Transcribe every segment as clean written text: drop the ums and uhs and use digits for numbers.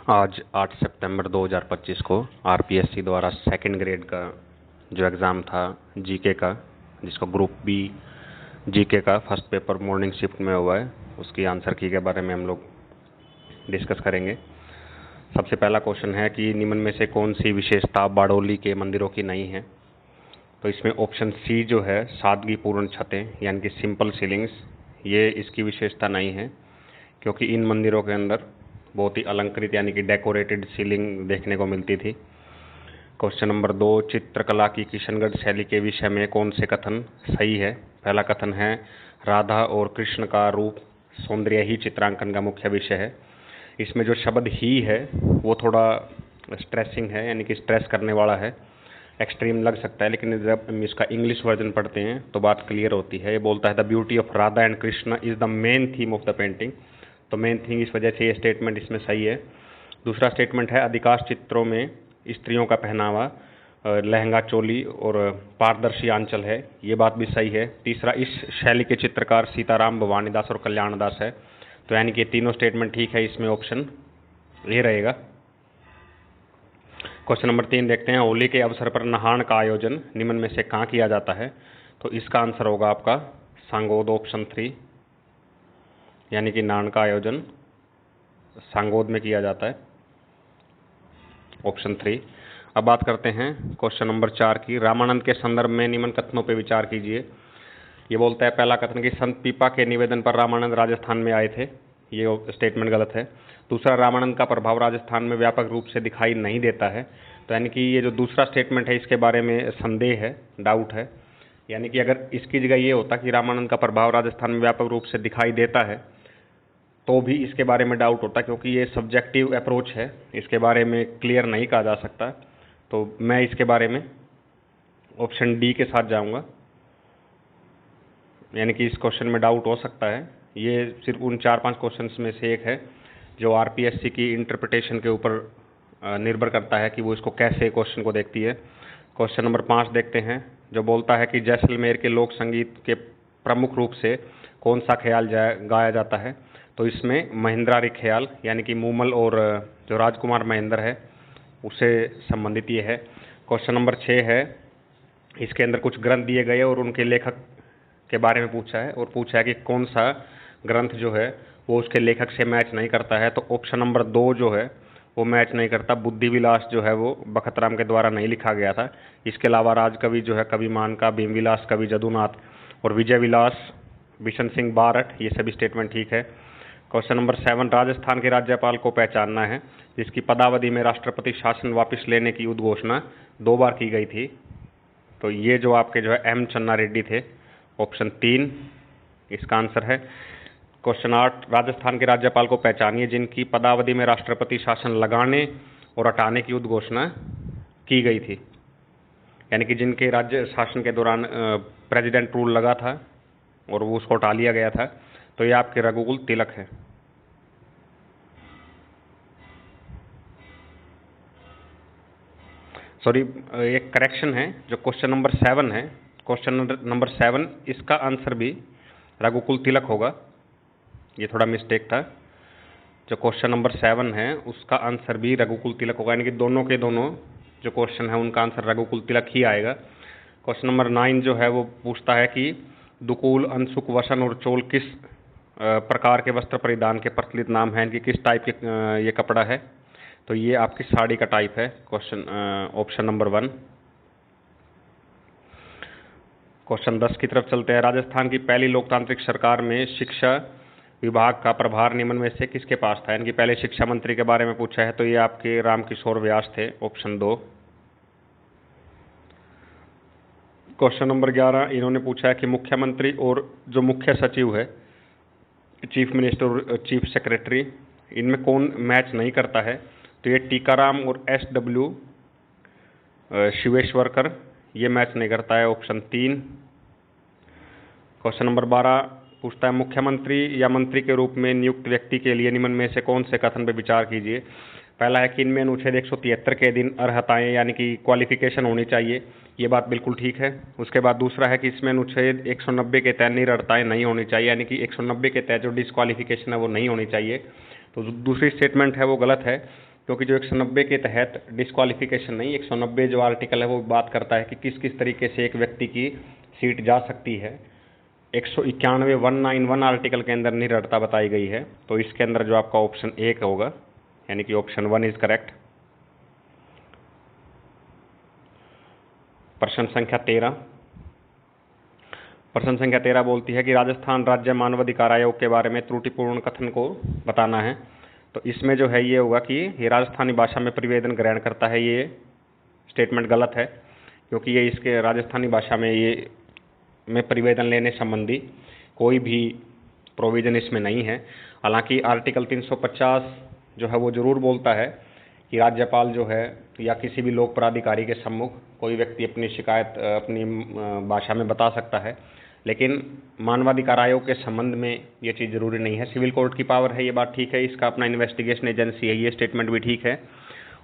आज 8 सितंबर 2025 को आरपीएससी द्वारा सेकंड ग्रेड का जो एग्ज़ाम था जीके का, जिसको ग्रुप बी जीके का फर्स्ट पेपर मॉर्निंग शिफ्ट में हुआ है, उसकी आंसर की के बारे में हम लोग डिस्कस करेंगे। सबसे पहला क्वेश्चन है कि निम्न में से कौन सी विशेषता बारडोली के मंदिरों की नहीं है। तो इसमें ऑप्शन सी जो है सादगीपूर्ण छतें यानी कि सिंपल सीलिंग्स, ये इसकी विशेषता नहीं है, क्योंकि इन मंदिरों के अंदर बहुत ही अलंकृत यानी कि डेकोरेटेड सीलिंग देखने को मिलती थी। क्वेश्चन नंबर 2, चित्रकला की किशनगढ़ शैली के विषय में कौन से कथन सही है। पहला कथन है राधा और कृष्ण का रूप सौंदर्य ही चित्रांकन का मुख्य विषय है। इसमें जो शब्द ही है वो थोड़ा स्ट्रेसिंग है, यानी कि स्ट्रेस करने वाला है, एक्सट्रीम लग सकता है, लेकिन जब हम इसका इंग्लिश वर्जन पढ़ते हैं तो बात क्लियर होती है। ये बोलता है the beauty of Radha and Krishna is the main theme of the painting. तो मेन थीम इस वजह से ये स्टेटमेंट इसमें सही है। दूसरा स्टेटमेंट है अधिकांश चित्रों में स्त्रियों का पहनावा लहंगा चोली और पारदर्शी आंचल है, ये बात भी सही है। तीसरा, इस शैली के चित्रकार सीताराम भवानीदास और कल्याणदास है। तो यानी कि तीनों स्टेटमेंट ठीक है, इसमें ऑप्शन ये रहेगा। क्वेश्चन नंबर 3 देखते हैं, होली के अवसर पर नहान का आयोजन निम्न में से कहाँ किया जाता है। तो इसका आंसर होगा आपका सांगोद, ऑप्शन 3, यानी कि नहान का आयोजन सांगोद में किया जाता है, ऑप्शन 3। अब बात करते हैं क्वेश्चन नंबर 4 की, रामानंद के संदर्भ में निम्न कथनों पर विचार कीजिए। ये बोलता है पहला कथन कि संत पीपा के निवेदन पर रामानंद राजस्थान में आए थे, ये स्टेटमेंट गलत है। दूसरा, रामानंद का प्रभाव राजस्थान में व्यापक रूप से दिखाई नहीं देता है। तो यानी कि ये जो दूसरा स्टेटमेंट है इसके बारे में संदेह है, डाउट है, यानी कि अगर इसकी जगह ये होता कि रामानंद का प्रभाव राजस्थान में व्यापक रूप से दिखाई देता है तो भी इसके बारे में डाउट होता, क्योंकि ये सब्जेक्टिव अप्रोच है, इसके बारे में क्लियर नहीं कहा जा सकता। तो मैं इसके बारे में ऑप्शन डी के साथ जाऊंगा, यानी कि इस क्वेश्चन में डाउट हो सकता है। ये सिर्फ उन 4-5 क्वेश्चंस में से एक है जो आरपीएससी की इंटरप्रिटेशन के ऊपर निर्भर करता है कि वो इसको कैसे क्वेश्चन को देखती है। क्वेश्चन नंबर 5 देखते हैं, जो बोलता है कि जैसलमेर के लोक संगीत के प्रमुख रूप से कौन सा ख्याल गाया जाता है। तो इसमें महेंद्रारी ख्याल यानी कि मूमल और जो राजकुमार महेंद्र है उससे संबंधित ये है। क्वेश्चन नंबर 6 है, इसके अंदर कुछ ग्रंथ दिए गए और उनके लेखक के बारे में पूछा है, और पूछा है कि कौन सा ग्रंथ जो है वो उसके लेखक से मैच नहीं करता है। तो ऑप्शन नंबर 2 जो है वो मैच नहीं करता। बुद्धि विलास जो है वो बखतराम के द्वारा नहीं लिखा गया था। इसके अलावा राजकवि जो है कविमान का, भीम विलास कवि जदुनाथ और विजय विलास बिशन सिंह बारठ, ये सभी स्टेटमेंट ठीक है। क्वेश्चन नंबर 7, राजस्थान के राज्यपाल को पहचानना है जिसकी पदावधि में राष्ट्रपति शासन वापस लेने की उद्घोषणा 2 बार की गई थी। तो ये जो आपके जो है एम चन्ना रेड्डी थे, ऑप्शन 3 इसका आंसर है। क्वेश्चन 8, राजस्थान के राज्यपाल को पहचानिए जिनकी पदावधि में राष्ट्रपति शासन लगाने और हटाने की उद्घोषणा की गई थी, यानी कि जिनके राज्य शासन के दौरान प्रेसिडेंट रूल लगा था और वो उसको हटा लिया गया था। तो ये आपके रघुकुल तिलक है। सॉरी, एक करेक्शन है, जो क्वेश्चन नंबर 7 है, क्वेश्चन नंबर 7 इसका आंसर भी रघुकुल तिलक होगा, ये थोड़ा मिस्टेक था। जो क्वेश्चन नंबर 7 है उसका आंसर भी रघुकुल तिलक होगा, यानी कि दोनों के दोनों जो क्वेश्चन है उनका आंसर रघुकुल तिलक ही आएगा। क्वेश्चन नंबर 9 जो है वो पूछता है कि दुकूल, अंशुक, वसन और चोल किस प्रकार के वस्त्र परिधान के प्रचलित नाम हैं, कि किस टाइप के ये कपड़ा है। तो ये आपकी साड़ी का टाइप है, क्वेश्चन ऑप्शन नंबर 1। क्वेश्चन 10 की तरफ चलते हैं, राजस्थान की पहली लोकतांत्रिक सरकार में शिक्षा विभाग का प्रभार निम्न में से किसके पास था, यानी कि पहले शिक्षा मंत्री के बारे में पूछा है। तो ये आपके रामकिशोर व्यास थे, ऑप्शन 2। क्वेश्चन नंबर 11, इन्होंने पूछा है कि मुख्यमंत्री और जो मुख्य सचिव है, चीफ मिनिस्टर और चीफ सेक्रेटरी, इनमें कौन मैच नहीं करता है। तो ये टीकाराम और SW शिवेश्वरकर, ये मैच नहीं करता है, ऑप्शन 3। क्वेश्चन नंबर 12 पूछता है मुख्यमंत्री या मंत्री के रूप में नियुक्त व्यक्ति के लिए निम्न में से कौन से कथन पर विचार कीजिए। पहला है कि इनमें अनुच्छेद 173 के अधीन अर्हताएं यानी कि क्वालिफिकेशन होनी चाहिए, ये बात बिल्कुल ठीक है। उसके बाद दूसरा है कि इसमें अनुच्छेद 190 के तहत निरर्थताएं नहीं होनी चाहिए, यानी कि 190 के तहत जो डिस्क्वालिफिकेशन है वो नहीं होनी चाहिए। तो दूसरी स्टेटमेंट है वो गलत है, क्योंकि जो 190 के तहत डिस्क्वालिफिकेशन नहीं, 190 जो आर्टिकल है वो बात करता है कि किस किस तरीके से एक व्यक्ति की सीट जा सकती है। 191 191 आर्टिकल के अंदर निरर्थता बताई गई है। तो इसके अंदर जो आपका ऑप्शन 1 होगा, यानी कि ऑप्शन 1 इज करेक्ट। प्रश्न संख्या 13। प्रश्न संख्या 13 बोलती है कि राजस्थान राज्य मानवाधिकार आयोग के बारे में त्रुटिपूर्ण कथन को बताना है। तो इसमें जो है ये होगा कि ये राजस्थानी भाषा में परिवेदन ग्रहण करता है, ये स्टेटमेंट गलत है, क्योंकि ये इसके राजस्थानी भाषा में ये में परिवेदन लेने संबंधी कोई भी प्रोविज़न इसमें नहीं है। हालांकि आर्टिकल 350 जो है वो ज़रूर बोलता है कि राज्यपाल जो है या किसी भी लोक प्राधिकारी के सम्मुख कोई व्यक्ति अपनी शिकायत अपनी भाषा में बता सकता है, लेकिन मानवाधिकार आयोग के संबंध में ये चीज़ ज़रूरी नहीं है। सिविल कोर्ट की पावर है, ये बात ठीक है, इसका अपना इन्वेस्टिगेशन एजेंसी है, ये स्टेटमेंट भी ठीक है,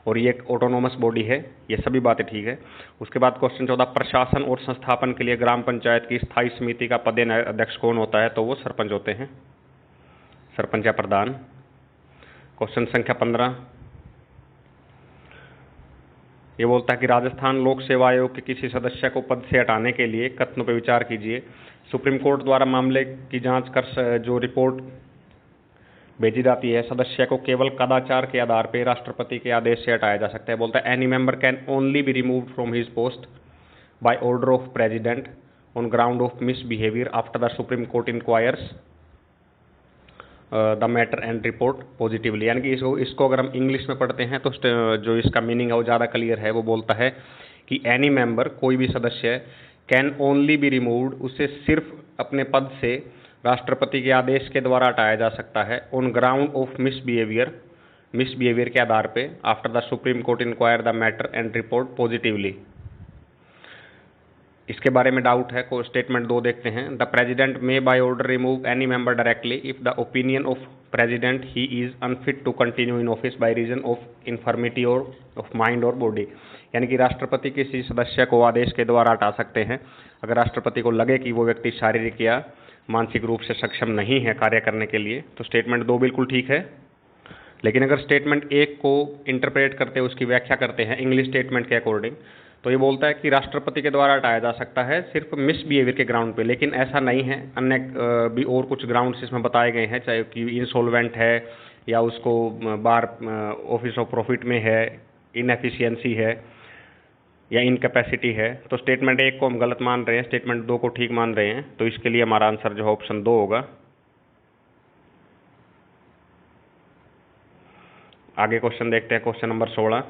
और ये एक ऑटोनोमस बॉडी है, ये सभी बातें ठीक है। उसके बाद क्वेश्चन 14, प्रशासन और संस्थापन के लिए ग्राम पंचायत की स्थायी समिति का पदेन अध्यक्ष कौन होता है? तो वो सरपंच होते हैं, सरपंच या प्रधान। क्वेश्चन संख्या 15, ये बोलता है कि राजस्थान लोक सेवा आयोग के किसी सदस्य को पद से हटाने के लिए कथनों पर विचार कीजिए। सुप्रीम कोर्ट द्वारा मामले की जांच कर जो रिपोर्ट भेजी जाती है, सदस्य को केवल कदाचार के आधार पर राष्ट्रपति के आदेश से हटाया जा सकता है। बोलता है any member can only be removed from his post by order of president on ground of misbehaviour after the supreme court inquires the matter and report positively. यानी कि इसको अगर हम इंग्लिश में पढ़ते हैं तो जो इसका मीनिंग है वो ज़्यादा क्लियर है। वो बोलता है कि एनी मेंबर, कोई भी सदस्य, कैन ओनली बी रिमूव्ड, उससे सिर्फ अपने पद से राष्ट्रपति के आदेश के द्वारा हटाया जा सकता है, ऑन ग्राउंड ऑफ मिसबिहेवियर के आधार पे, after the supreme court inquire the matter and report positively. इसके बारे में डाउट है, को स्टेटमेंट 2 देखते हैं। The president may by order remove any member directly if the opinion of president he is unfit to continue in office by reason of infirmity or of mind or body. यानी कि राष्ट्रपति किसी सदस्य को आदेश के द्वारा हटा सकते हैं अगर राष्ट्रपति को लगे कि वो व्यक्ति शारीरिक या मानसिक रूप से सक्षम नहीं है कार्य करने के लिए। तो स्टेटमेंट 2 बिल्कुल ठीक है। लेकिन अगर स्टेटमेंट 1 को इंटरप्रेट करते हैं, उसकी व्याख्या करते हैं इंग्लिश स्टेटमेंट के अकॉर्डिंग, तो ये बोलता है कि राष्ट्रपति के द्वारा हटाया जा सकता है सिर्फ मिसबिहेवियर के ग्राउंड पे। लेकिन ऐसा नहीं है, अन्य भी और कुछ ग्राउंड्स इसमें बताए गए हैं, चाहे कि इंसॉल्वेंट है या उसको बाहर ऑफिस ऑफ प्रॉफिट में है, इनएफिशिएंसी है या इनकैपेसिटी है। तो स्टेटमेंट 1 को हम गलत मान रहे हैं, स्टेटमेंट 2 को ठीक मान रहे हैं। तो इसके लिए हमारा आंसर जो है ऑप्शन 2 होगा। आगे क्वेश्चन देखते हैं, क्वेश्चन नंबर 16।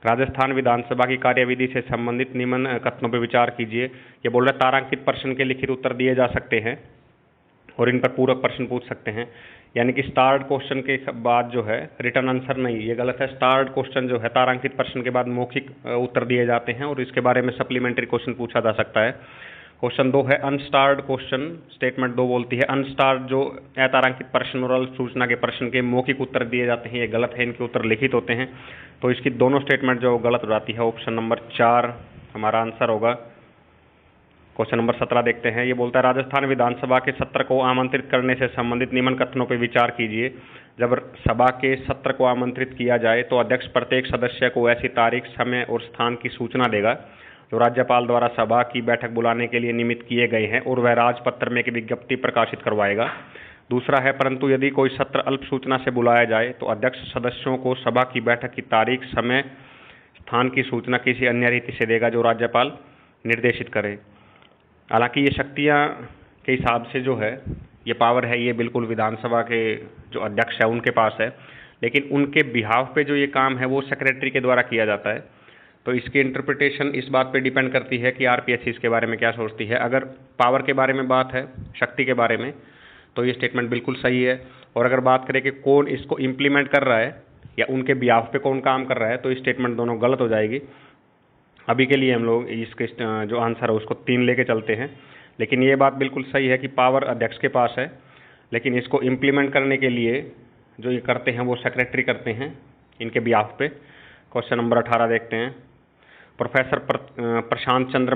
राजस्थान विधानसभा की कार्यविधि से संबंधित निम्न कथनों पर विचार कीजिए। ये बोल रहा है तारांकित प्रश्न के लिखित उत्तर दिए जा सकते हैं और इन पर पूरक प्रश्न पूछ सकते हैं। यानी कि स्टार्ड क्वेश्चन के बाद जो है रिटर्न आंसर नहीं, ये गलत है। स्टार्ड क्वेश्चन जो है तारांकित प्रश्न के बाद मौखिक उत्तर दिए जाते हैं और इसके बारे में सप्लीमेंट्री क्वेश्चन पूछा जा सकता है। क्वेश्चन 2 है अनस्टार्ड क्वेश्चन। स्टेटमेंट 2 बोलती है अनस्टार्ड जो अतारांकित प्रश्न और अल्प सूचना के प्रश्न के मौखिक उत्तर दिए जाते हैं, ये गलत है, इनके उत्तर लिखित होते हैं। तो इसकी दोनों स्टेटमेंट जो गलत हो जाती है। ऑप्शन नंबर 4 हमारा आंसर होगा। क्वेश्चन नंबर 17 देखते हैं। ये बोलता है राजस्थान विधानसभा के सत्र को आमंत्रित करने से संबंधित निम्न कथनों पर विचार कीजिए। जब सभा के सत्र को आमंत्रित किया जाए तो अध्यक्ष प्रत्येक सदस्य को ऐसी तारीख, समय और स्थान की सूचना देगा जो राज्यपाल द्वारा सभा की बैठक बुलाने के लिए निमित्त किए गए हैं और वह राजपत्र में एक विज्ञप्ति प्रकाशित करवाएगा। दूसरा है परंतु यदि कोई सत्र अल्प सूचना से बुलाया जाए तो अध्यक्ष सदस्यों को सभा की बैठक की तारीख, समय, स्थान की सूचना किसी अन्य रीति से देगा जो राज्यपाल निर्देशित करे। हालांकि ये शक्तियाँ के हिसाब से जो है ये पावर है, ये बिल्कुल विधानसभा के जो अध्यक्ष है उनके पास है, लेकिन उनके बिहाफ पे जो ये काम है वो सेक्रेटरी के द्वारा किया जाता है। तो इसकी इंटरप्रिटेशन इस बात पे डिपेंड करती है कि आरपीएससी इसके बारे में क्या सोचती है। अगर पावर के बारे में बात है, शक्ति के बारे में, तो ये स्टेटमेंट बिल्कुल सही है। और अगर बात करें कि कौन इसको इम्प्लीमेंट कर रहा है या उनके बिहाफ पे कौन काम कर रहा है, तो ये स्टेटमेंट दोनों गलत हो जाएगी। अभी के लिए हम लोग इसके जो आंसर है उसको 3 लेके चलते हैं। लेकिन ये बात बिल्कुल सही है कि पावर अध्यक्ष के पास है, लेकिन इसको इम्प्लीमेंट करने के लिए जो ये करते हैं वो सेक्रेटरी करते हैं इनके बिहाफ पे। क्वेश्चन नंबर 18 देखते हैं। प्रोफेसर प्रशांत चंद्र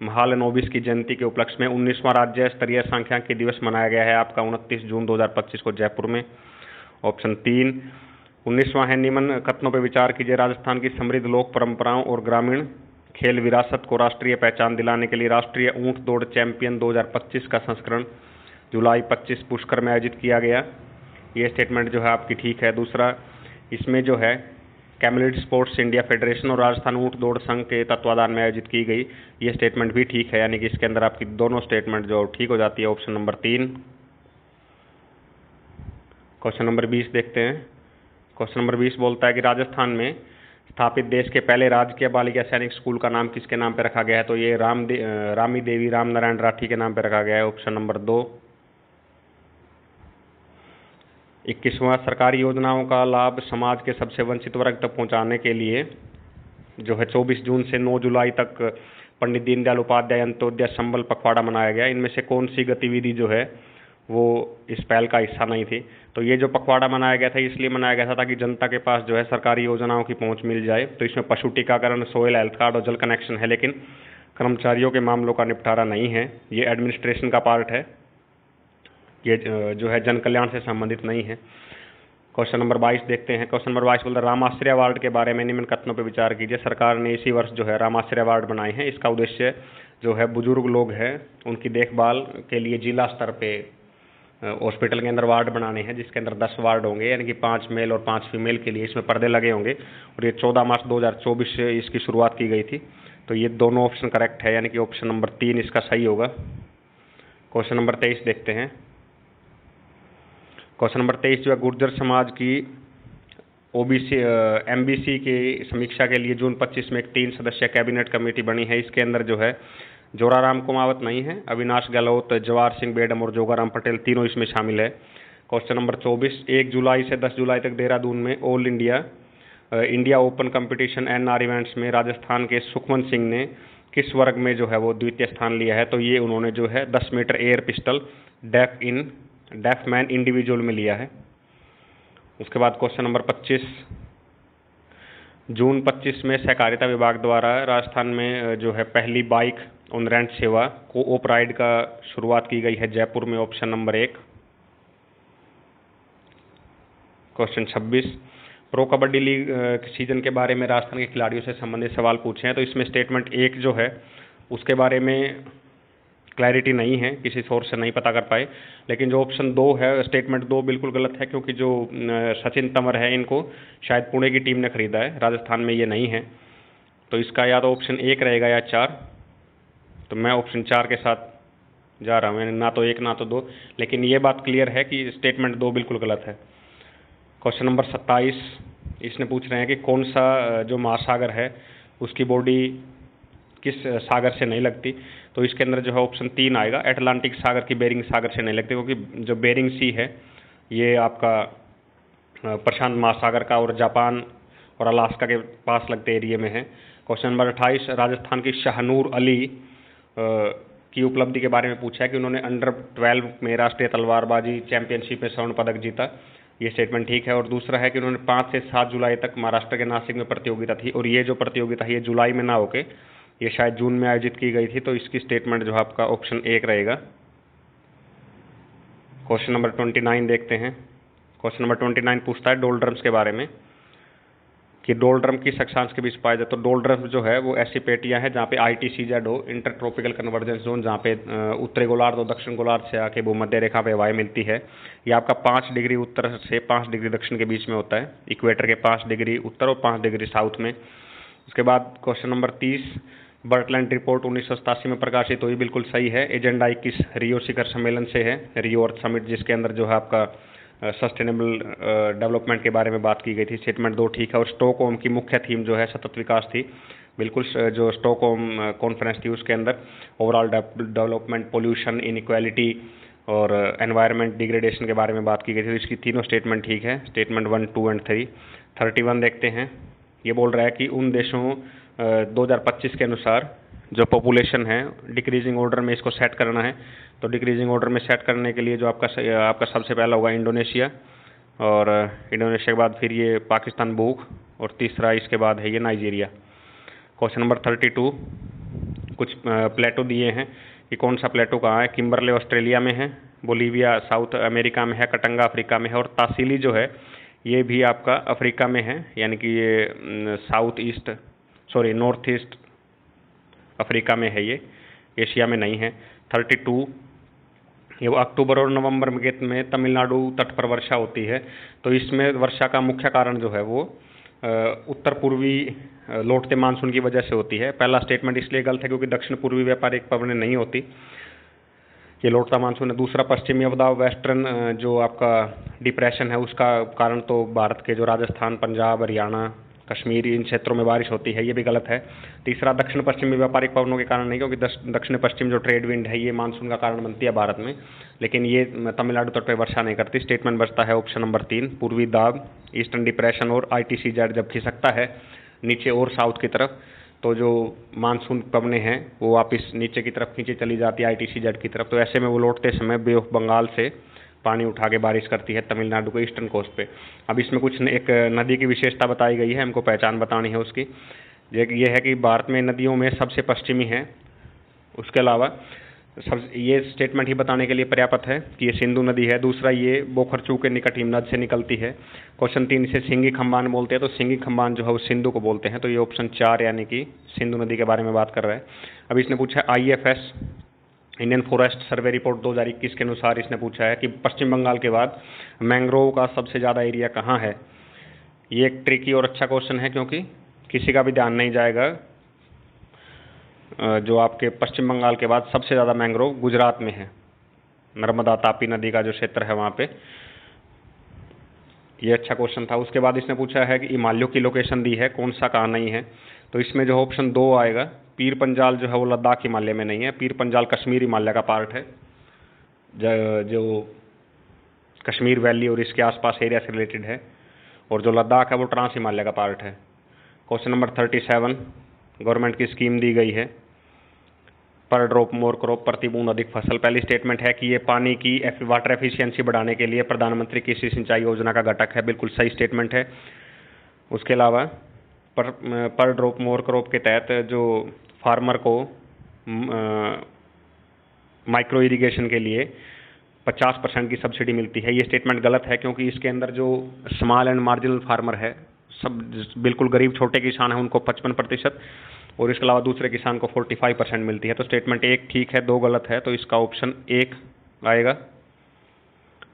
महालनोबिस की जयंती के उपलक्ष्य में 19वां राज्य स्तरीय सांख्यिकी दिवस मनाया गया है आपका 29 जून 2025 को जयपुर में। ऑप्शन 3। 19वां है, निम्न कथनों पर विचार कीजिए। राजस्थान की समृद्ध लोक परंपराओं और ग्रामीण खेल विरासत को राष्ट्रीय पहचान दिलाने के लिए राष्ट्रीय ऊंट दौड़ चैंपियन 2025 का संस्करण जुलाई 25 पुष्कर में आयोजित किया गया। ये स्टेटमेंट जो है आपकी ठीक है। दूसरा, इसमें जो है कैमलिड स्पोर्ट्स इंडिया फेडरेशन और राजस्थान ऊंट दौड़ संघ के तत्वाधान में आयोजित की गई, ये स्टेटमेंट भी ठीक है, यानी कि इसके अंदर आपकी दोनों स्टेटमेंट जो ठीक हो जाती है। Option number 3। क्वेश्चन नंबर 20 देखते हैं। क्वेश्चन नंबर 20 बोलता है कि राजस्थान में स्थापित देश के पहले राजकीय बालिका सैनिक स्कूल का नाम किसके नाम पर रखा गया है? तो ये रामी देवी रामनारायण राठी के नाम पर रखा गया है। Option number 2। 21वां, सरकारी योजनाओं का लाभ समाज के सबसे वंचित वर्ग तक पहुंचाने के लिए जो है 24 जून से 9 जुलाई तक पंडित दीनदयाल उपाध्याय अंत्योदय संबल पखवाड़ा मनाया गया। इनमें से कौन सी गतिविधि जो है वो इस पहल का हिस्सा नहीं थी? तो ये जो पखवाड़ा मनाया गया था इसलिए मनाया गया था ताकि जनता के पास जो है सरकारी योजनाओं की पहुंच मिल जाए। तो इसमें पशु टीकाकरण, सोयल हेल्थ कार्ड और जल कनेक्शन है, लेकिन कर्मचारियों के मामलों का निपटारा नहीं है। ये एडमिनिस्ट्रेशन का पार्ट है, ये जो है जन कल्याण से संबंधित नहीं है। क्वेश्चन नंबर 22 देखते हैं। क्वेश्चन नंबर 22 बोलता है रामाश्रय अवार्ड के बारे में निम्न कथनों पर विचार कीजिए। सरकार ने इसी वर्ष जो है रामाश्रय अवार्ड बनाए हैं। इसका उद्देश्य जो है बुजुर्ग लोग हैं उनकी देखभाल के लिए जिला स्तर पे हॉस्पिटल के अंदर वार्ड बनाने हैं, जिसके अंदर 10 वार्ड होंगे, यानी कि 5 मेल और 5 फीमेल के लिए इसमें पर्दे लगे होंगे। और ये 14 मार्च 2024 से इसकी शुरुआत की गई थी। तो ये दोनों ऑप्शन करेक्ट है, यानी कि ऑप्शन नंबर 3 इसका सही होगा। क्वेश्चन नंबर 23 देखते हैं। क्वेश्चन नंबर 23 जो है गुर्जर समाज की ओबीसी एमबीसी की समीक्षा के लिए जून 25 में एक 3 सदस्यीय कैबिनेट कमेटी बनी है। इसके अंदर जो है जोराराम कुमावत नहीं है, अविनाश गहलोत, जवाहर सिंह बेडम और जोगाराम पटेल तीनों इसमें शामिल है। क्वेश्चन नंबर 24, 1 जुलाई से 10 जुलाई तक देहरादून में all India open competition NR events में राजस्थान के सुखवंत सिंह ने किस वर्ग में जो है वो द्वितीय स्थान लिया है? तो ये उन्होंने जो है 10 metre air pistol deaf man individual में लिया है। उसके बाद क्वेश्चन नंबर 25, जून 25 में सहकारिता विभाग द्वारा राजस्थान में जो है पहली बाइक ऑन रेंट सेवा को ऑप राइड का शुरुआत की गई है जयपुर में। Option number 1। Question 26, pro kabaddi league season के बारे में राजस्थान के खिलाड़ियों से संबंधित सवाल पूछे हैं। तो इसमें स्टेटमेंट 1 जो है उसके बारे में क्लैरिटी नहीं है, किसी सोर्स से नहीं पता कर पाए। लेकिन जो ऑप्शन 2 है, स्टेटमेंट 2 बिल्कुल गलत है, क्योंकि जो सचिन तंवर है इनको शायद पुणे की टीम ने खरीदा है, राजस्थान में ये नहीं है। तो इसका या तो ऑप्शन 1 रहेगा या 4। तो मैं ऑप्शन 4 के साथ जा रहा हूँ, ना तो 1 ना तो 2। लेकिन ये बात क्लियर है कि स्टेटमेंट 2 बिल्कुल गलत है। क्वेश्चन नंबर 27, इसने पूछ रहे हैं कि कौन सा जो महासागर है उसकी बॉडी किस सागर से नहीं लगती? तो इसके अंदर जो है ऑप्शन 3 आएगा, अटलांटिक सागर की बेरिंग सागर से नहीं लगती, क्योंकि जो बेरिंग सी है ये आपका प्रशांत महासागर का और जापान और अलास्का के पास लगते एरिया में है। क्वेश्चन नंबर 28, राजस्थान की शाहनूर अली की उपलब्धि के बारे में पूछा है कि उन्होंने अंडर 12 में राष्ट्रीय तलवारबाजी चैंपियनशिप में स्वर्ण पदक जीता। ये स्टेटमेंट ठीक है। और दूसरा है कि उन्होंने 5 से 7 जुलाई तक महाराष्ट्र के नासिक में प्रतियोगिता थी, और ये जो प्रतियोगिता है ये जुलाई में ना होके ये शायद जून में आयोजित की गई थी। तो इसकी स्टेटमेंट जो है आपका ऑप्शन 1 रहेगा। क्वेश्चन नंबर 29 देखते हैं। क्वेश्चन नंबर 29 पूछता है डोलड्रम्स के बारे में कि डोलड्रम किस अक्षांश के बीच पाया जाए। तो डोलड्रम जो है वो ऐसी पेटियां हैं जहाँ पे ITCZ हो, इंटर ट्रॉपिकल कन्वर्जेंस जोन, जहाँ पे उत्तरी गोलार्ध और दक्षिण गोलार्ध से आके भूमध्य रेखा पे हवाएं मिलती है। ये आपका 5 डिग्री उत्तर से 5 डिग्री दक्षिण के बीच में होता है, इक्वेटर के 5 डिग्री उत्तर और 5 डिग्री साउथ में। उसके बाद क्वेश्चन नंबर 30, बर्टलैंड रिपोर्ट 1987 में प्रकाशित हुई, बिल्कुल सही है। एजेंडा 21 रियो शिखर सम्मेलन से है, रियो अर्थ समिट, जिसके अंदर जो है आपका सस्टेनेबल डेवलपमेंट के बारे में बात की गई थी। स्टेटमेंट 2 ठीक है। और स्टॉकहोम की मुख्य थीम जो है सतत विकास थी, बिल्कुल। जो स्टॉकहोम कॉन्फ्रेंस थी उसके अंदर ओवरऑल डेवलपमेंट, पोल्यूशन, इनइक्वालिटी और एनवायरनमेंट डिग्रेडेशन के बारे में बात की गई थी। तो इसकी तीनों स्टेटमेंट ठीक है, स्टेटमेंट 1, 2 एंड 3। 31 देखते हैं। ये बोल रहा है कि उन देशों 2025 के अनुसार जो पॉपुलेशन है डिक्रीजिंग ऑर्डर में इसको सेट करना है। तो डिक्रीजिंग ऑर्डर में सेट करने के लिए जो आपका सबसे पहला होगा इंडोनेशिया, और इंडोनेशिया के बाद फिर ये पाकिस्तान भूख, और तीसरा इसके बाद है ये नाइजीरिया। क्वेश्चन नंबर 32, कुछ प्लेटो दिए हैं कि कौन सा प्लेटो कहाँ है। किम्बरले ऑस्ट्रेलिया में है, बोलीविया साउथ अमेरिका में है, कटंगा अफ्रीका में है, और तासीली जो है ये भी आपका अफ्रीका में है, यानी कि ये नॉर्थ ईस्ट अफ्रीका में है, ये एशिया में नहीं है। 32 ये अक्टूबर और नवंबर में तमिलनाडु तट पर वर्षा होती है। तो इसमें वर्षा का मुख्य कारण जो है वो उत्तर पूर्वी लौटते मानसून की वजह से होती है। पहला स्टेटमेंट इसलिए गलत है क्योंकि दक्षिण पूर्वी व्यापारिक पवनें नहीं होती, ये लौटता मानसून है। दूसरा, पश्चिमी अवदाब वेस्टर्न जो आपका डिप्रेशन है उसका कारण तो भारत के जो राजस्थान, पंजाब, हरियाणा, कश्मीर इन क्षेत्रों में बारिश होती है, ये भी गलत है। तीसरा, दक्षिण पश्चिमी व्यापारिक पवनों के कारण नहीं, क्योंकि दक्षिण पश्चिम जो ट्रेड विंड है ये मानसून का कारण बनती है भारत में, लेकिन ये तमिलनाडु तट पर वर्षा नहीं करती। स्टेटमेंट बचता है ऑप्शन नंबर 3, पूर्वी दाब, ईस्टर्न डिप्रेशन और ITCZ जब खिसकता है नीचे और साउथ की तरफ, तो जो मानसून पवनें हैं वो वापस नीचे की तरफ खींची चली जाती है ITCZ की तरफ। तो ऐसे में वो लौटते समय बे ऑफ बंगाल से पानी उठा के बारिश करती है तमिलनाडु के ईस्टर्न कोस्ट पे। अब इसमें कुछ एक नदी की विशेषता बताई गई है, हमको पहचान बतानी है उसकी। ये है कि भारत में नदियों में सबसे पश्चिमी है। उसके अलावा ये स्टेटमेंट ही बताने के लिए पर्याप्त है कि ये सिंधु नदी है। दूसरा, ये बोखरचू के निकट हिमनद से निकलती है। क्वेश्चन 3, इसे सिंगी खम्बान बोलते हैं, तो सिंगी खम्बान जो है वो सिंधु को बोलते हैं, तो ये ऑप्शन 4 यानी कि सिंधु नदी के बारे में बात कर रहा है। अब इसने पूछा है IFS Indian forest survey report 2021 के अनुसार इसने पूछा है कि पश्चिम बंगाल के बाद मैंग्रोव का सबसे ज़्यादा एरिया कहाँ है। ये एक ट्रिकी और अच्छा क्वेश्चन है क्योंकि किसी का भी ध्यान नहीं जाएगा। जो आपके पश्चिम बंगाल के बाद सबसे ज़्यादा मैंग्रोव गुजरात में है, नर्मदा तापी नदी का जो क्षेत्र है वहाँ पे। ये अच्छा क्वेश्चन था। उसके बाद इसने पूछा है कि हिमालयों की लोकेशन दी है, कौन सा कहाँ नहीं है, तो इसमें जो ऑप्शन 2 आएगा, पीर पंजाल जो है वो लद्दाख हिमालय में नहीं है। पीर पंजाल कश्मीर हिमालय का पार्ट है, जो कश्मीर वैली और इसके आसपास एरिया से रिलेटेड है, और जो लद्दाख है वो ट्रांस हिमालय का पार्ट है। क्वेश्चन नंबर 37, गवर्नमेंट की स्कीम दी गई है पर ड्रॉप मोर क्रॉप, प्रति बूंद अधिक फसल। पहली स्टेटमेंट है कि ये पानी की वाटर एफिशिएंसी बढ़ाने के लिए प्रधानमंत्री कृषि सिंचाई योजना का घटक है, बिल्कुल सही स्टेटमेंट है। उसके अलावा पर ड्रॉप मोर क्रॉप के तहत जो फार्मर को माइक्रो इरिगेशन के लिए 50% की सब्सिडी मिलती है, ये स्टेटमेंट गलत है क्योंकि इसके अंदर जो स्मॉल एंड मार्जिनल फार्मर है, सब बिल्कुल गरीब छोटे किसान हैं, उनको 55%, और इसके अलावा दूसरे किसान को 45% मिलती है। तो स्टेटमेंट 1 ठीक है, 2 गलत है, तो इसका ऑप्शन 1 आएगा।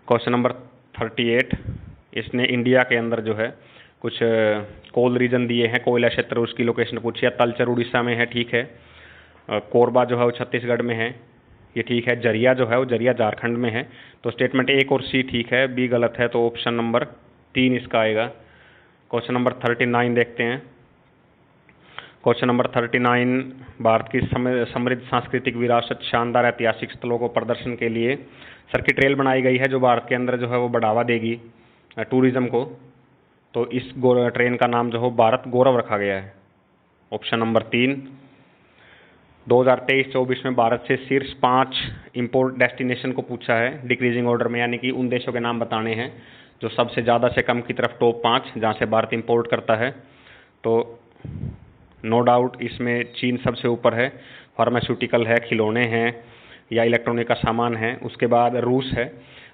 क्वेश्चन नंबर 38, इसने इंडिया के अंदर जो है कुछ कोल रीजन दिए हैं, कोयला क्षेत्र, उसकी लोकेशन पूछी है। तलचर उड़ीसा में है, ठीक है। कोरबा जो है वो छत्तीसगढ़ में है, ये ठीक है। जरिया जो है वो जरिया झारखंड में है। तो स्टेटमेंट 1 और C ठीक है, B गलत है, तो ऑप्शन नंबर 3 इसका आएगा। क्वेश्चन नंबर 39 देखते हैं। क्वेश्चन नंबर 39, भारत की समृद्ध सांस्कृतिक विरासत, शानदार ऐतिहासिक स्थलों को प्रदर्शन के लिए सर्किट रेल बनाई गई है जो भारत के अंदर जो है वो बढ़ावा देगी टूरिज्म को। तो इस ट्रेन का नाम जो हो भारत गौरव रखा गया है, ऑप्शन नंबर 3। 2023-24 में भारत से शीर्ष 5 इंपोर्ट डेस्टिनेशन को पूछा है डिक्रीजिंग ऑर्डर में, यानी कि उन देशों के नाम बताने हैं जो सबसे ज़्यादा से कम की तरफ टॉप 5 जहाँ से भारत इंपोर्ट करता है। तो नो डाउट इसमें चीन सबसे ऊपर है, फार्मास्यूटिकल है, खिलौने हैं या इलेक्ट्रॉनिक का सामान है। उसके बाद रूस है।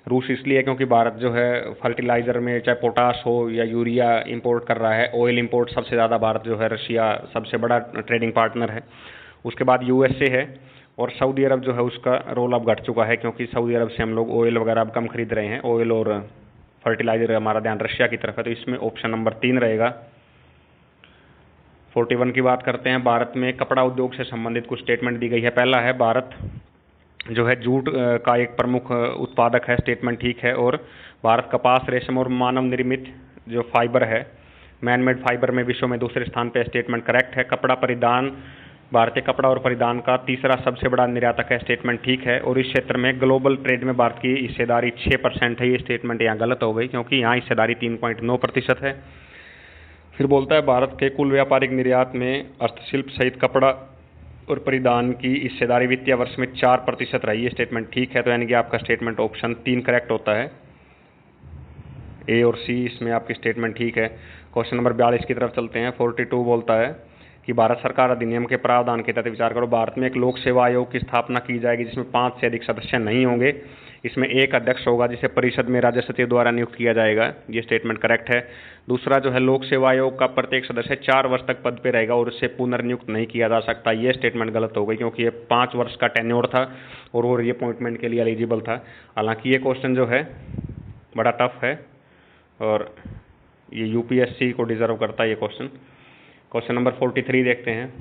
रूस इसलिए क्योंकि भारत जो है फर्टिलाइज़र में चाहे पोटाश हो या यूरिया इंपोर्ट कर रहा है। ऑयल इंपोर्ट सबसे ज़्यादा भारत जो है, रशिया सबसे बड़ा ट्रेडिंग पार्टनर है। उसके बाद USA है, और सऊदी अरब जो है उसका रोल अब घट चुका है क्योंकि सऊदी अरब से हम लोग ऑयल वगैरह अब कम खरीद रहे हैं। ऑयल और फर्टिलाइज़र हमारा ध्यान रशिया की तरफ है, तो इसमें ऑप्शन नंबर 3 रहेगा। 41 की बात करते हैं। भारत में कपड़ा उद्योग से संबंधित कुछ स्टेटमेंट दी गई है। पहला है, भारत जो है जूट का एक प्रमुख उत्पादक है, स्टेटमेंट ठीक है। और भारत कपास, रेशम और मानव निर्मित जो फाइबर है, मैन मेड फाइबर में विश्व में दूसरे स्थान पर, स्टेटमेंट करेक्ट है। कपड़ा परिधान, भारतीय कपड़ा और परिधान का तीसरा सबसे बड़ा निर्यातक है, स्टेटमेंट ठीक है। और इस क्षेत्र में ग्लोबल ट्रेड में भारत की हिस्सेदारी 6% है, ये स्टेटमेंट यहाँ गलत हो गई क्योंकि यहाँ हिस्सेदारी 3.9% है। फिर बोलता है भारत के कुल व्यापारिक निर्यात में हस्तशिल्प सहित कपड़ा और परिधान की हिस्सेदारी वित्तीय वर्ष में 4% रही है, स्टेटमेंट ठीक है। तो यानी कि आपका स्टेटमेंट ऑप्शन 3 करेक्ट होता है, A और C इसमें आपकी स्टेटमेंट ठीक है। क्वेश्चन नंबर 42 की तरफ चलते हैं। 42 बोलता है कि भारत सरकार अधिनियम के प्रावधान के तहत विचार करो भारत में एक लोक सेवा आयोग की स्थापना की जाएगी जिसमें 5 से अधिक सदस्य नहीं होंगे। इसमें एक अध्यक्ष होगा जिसे परिषद में राज्य सचिव द्वारा नियुक्त किया जाएगा। ये स्टेटमेंट करेक्ट है। दूसरा जो है लोक सेवा आयोग का प्रत्येक सदस्य 4 वर्ष तक पद पे रहेगा और उससे पुनर्नियुक्त नहीं किया जा सकता। ये स्टेटमेंट गलत हो गई क्योंकि ये 5 वर्ष का टेन्योर था और वो रिअपॉइंटमेंट के लिए एलिजिबल था। हालांकि ये क्वेश्चन जो है बड़ा टफ है और ये यूपीएससी को डिजर्व करता है ये क्वेश्चन। क्वेश्चन नंबर 43 देखते हैं।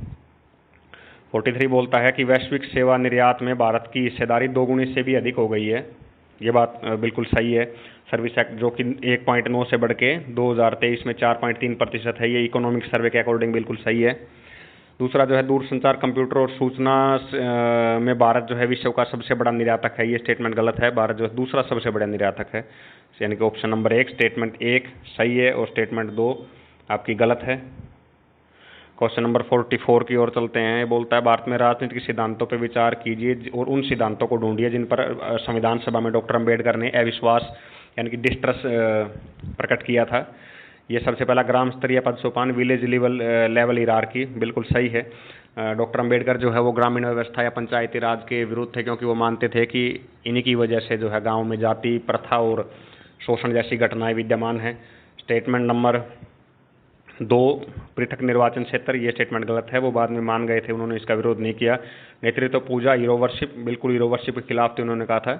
43 बोलता है कि वैश्विक सेवा निर्यात में भारत की हिस्सेदारी 2 गुनी से भी अधिक हो गई है। ये बात बिल्कुल सही है। सर्विस एक्ट जो कि 1.9 से बढ़ के 2023 में 4.3% है, ये इकोनॉमिक सर्वे के अकॉर्डिंग बिल्कुल सही है। दूसरा जो है दूरसंचार, कंप्यूटर और सूचना में भारत जो है विश्व का सबसे बड़ा निर्यातक है। ये स्टेटमेंट गलत है। भारत जो है दूसरा सबसे बड़ा निर्यातक है, यानी कि ऑप्शन नंबर 1 स्टेटमेंट 1 सही है और स्टेटमेंट 2 आपकी गलत है। क्वेश्चन नंबर 44 की ओर चलते हैं। ये बोलता है भारत में राजनीतिक सिद्धांतों पर विचार कीजिए और उन सिद्धांतों को ढूंढिए जिन पर संविधान सभा में डॉक्टर अम्बेडकर ने अविश्वास यानी कि डिस्ट्रस्ट प्रकट किया था। ये सबसे पहला ग्राम स्तरीय पद सोपान, विलेज लेवल हिरार्की, बिल्कुल सही है। डॉक्टर अम्बेडकर जो है वो ग्रामीण व्यवस्था या पंचायती राज के विरुद्ध थे क्योंकि वो मानते थे कि इन्हीं की वजह से जो है गाँव में जाति प्रथा और शोषण जैसी घटनाएं विद्यमान हैं। स्टेटमेंट नंबर 2 पृथक निर्वाचन क्षेत्र, ये स्टेटमेंट गलत है। वो बाद में मान गए थे, उन्होंने इसका विरोध नहीं किया। नेतृत्व पूजा, हीरो वर्शिप, बिल्कुल हीरो वर्शिप के खिलाफ थे। उन्होंने कहा था